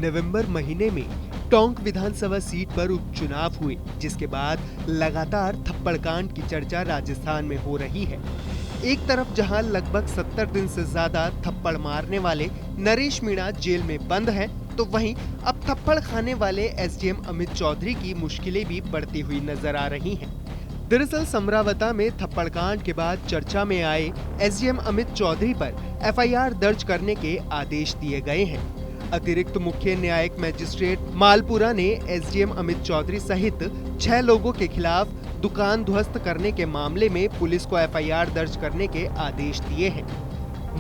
नवंबर महीने में टोंक विधानसभा सीट पर उपचुनाव हुए, जिसके बाद लगातार थप्पड़ कांड की चर्चा राजस्थान में हो रही है। एक तरफ जहां लगभग 70 दिन से ज्यादा थप्पड़ मारने वाले नरेश मीणा जेल में बंद हैं, तो वहीं अब थप्पड़ खाने वाले एसडीएम अमित चौधरी की मुश्किलें भी बढ़ती हुई नजर आ रही हैं। दरअसल समरावता में थप्पड़ कांड के बाद चर्चा में आए एसडीएम अमित चौधरी पर एफआईआर दर्ज करने के आदेश दिए गए हैं। अतिरिक्त मुख्य न्यायिक मजिस्ट्रेट मालपुरा ने एसडीएम अमित चौधरी सहित 6 लोगों के खिलाफ दुकान ध्वस्त करने के मामले में पुलिस को एफआईआर दर्ज करने के आदेश दिए हैं।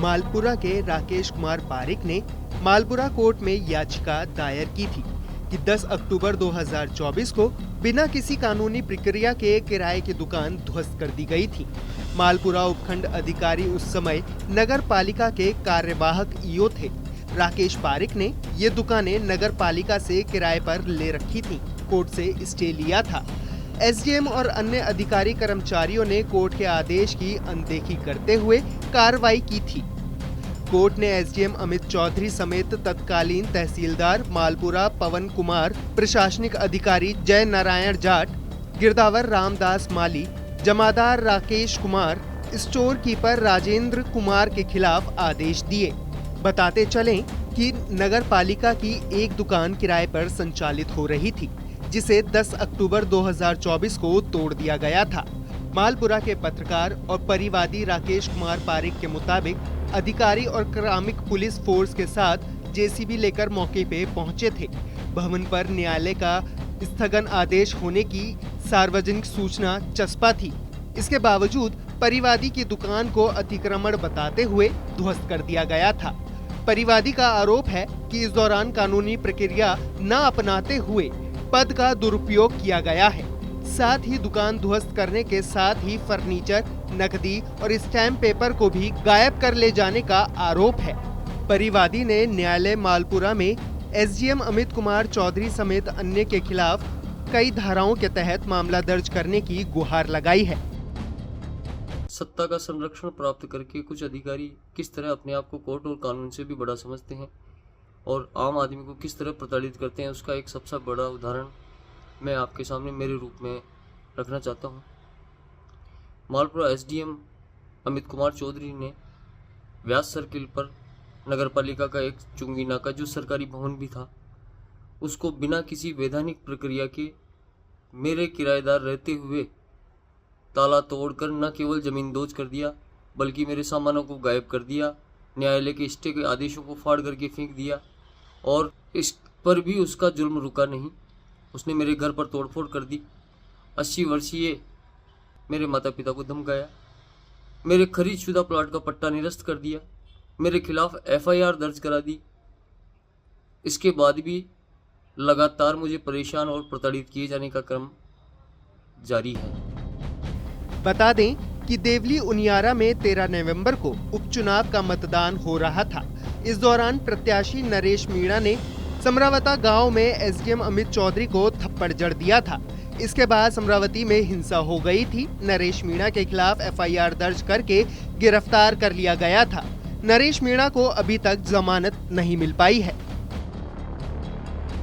मालपुरा के राकेश कुमार पारिक ने मालपुरा कोर्ट में याचिका दायर की थी कि 10 अक्टूबर 2024 को बिना किसी कानूनी प्रक्रिया के किराए की दुकान ध्वस्त कर दी गई थी। मालपुरा उपखंड अधिकारी उस समय नगर पालिका के कार्यवाहक ईओ थे। राकेश पारिक ने ये दुकानें नगर पालिका से किराए पर ले रखी थी। कोर्ट से स्टे लिया था। एसडीएम और अन्य अधिकारी कर्मचारियों ने कोर्ट के आदेश की अनदेखी करते हुए कार्रवाई की थी। कोर्ट ने एसडीएम अमित चौधरी समेत तत्कालीन तहसीलदार मालपुरा पवन कुमार, प्रशासनिक अधिकारी जय नारायण जाट, गिरदावर रामदास माली, जमादार राकेश कुमार, स्टोर कीपर राजेंद्र कुमार के खिलाफ आदेश दिए। बताते चलें कि नगर पालिका की एक दुकान किराए पर संचालित हो रही थी, जिसे 10 अक्टूबर 2024 को तोड़ दिया गया था। मालपुरा के पत्रकार और परिवादी राकेश कुमार पारिक के मुताबिक अधिकारी और ग्रामीण पुलिस फोर्स के साथ जेसीबी लेकर मौके पे पहुंचे थे। भवन पर न्यायालय का स्थगन आदेश होने की सार्वजनिक सूचना चस्पा थी। इसके बावजूद परिवादी की दुकान को अतिक्रमण बताते हुए ध्वस्त कर दिया गया था। परिवादी का आरोप है कि इस दौरान कानूनी प्रक्रिया न अपनाते हुए पद का दुरुपयोग किया गया है। साथ ही दुकान ध्वस्त करने के साथ ही फर्नीचर, नकदी और स्टैम्प पेपर को भी गायब कर ले जाने का आरोप है। परिवादी ने न्यायालय मालपुरा में एसडीएम अमित कुमार चौधरी समेत अन्य के खिलाफ कई धाराओं के तहत मामला दर्ज करने की गुहार लगाई है। सत्ता का संरक्षण प्राप्त करके कुछ अधिकारी किस तरह अपने आप को कोर्ट और कानून से भी बड़ा समझते हैं और आम आदमी को किस तरह प्रताड़ित करते हैं, उसका एक सबसे बड़ा उदाहरण मैं आपके सामने मेरे रूप में रखना चाहता हूं। मालपुरा एसडीएम अमित कुमार चौधरी ने व्यास सर्किल पर नगरपालिका का एक चुंगी नाका, जो सरकारी भवन भी था, उसको बिना किसी वैधानिक प्रक्रिया के मेरे किराएदार रहते हुए ताला तोड़कर न केवल जमीन दोज कर दिया, बल्कि मेरे सामानों को गायब कर दिया। न्यायालय के स्टे के आदेशों को फाड़ करके फेंक दिया और इस पर भी उसका जुल्म रुका नहीं। उसने मेरे घर पर तोड़फोड़ कर दी। 80 वर्षीय मेरे माता पिता को धमकाया, मेरे खरीद शुदा प्लाट का पट्टा निरस्त कर दिया, मेरे खिलाफ एफआईआर दर्ज करा दी। इसके बाद भी लगातार मुझे परेशान और प्रताड़ित किए जाने का क्रम जारी है। बता दें कि देवली उनियारा में 13 नवंबर को उपचुनाव का मतदान हो रहा था। इस दौरान प्रत्याशी नरेश मीणा ने समरावता गांव में एसडीएम अमित चौधरी को थप्पड़ जड़ दिया था। इसके बाद समरावती में हिंसा हो गई थी। नरेश मीणा के खिलाफ एफआईआर दर्ज करके गिरफ्तार कर लिया गया था। नरेश मीणा को अभी तक जमानत नहीं मिल पाई है।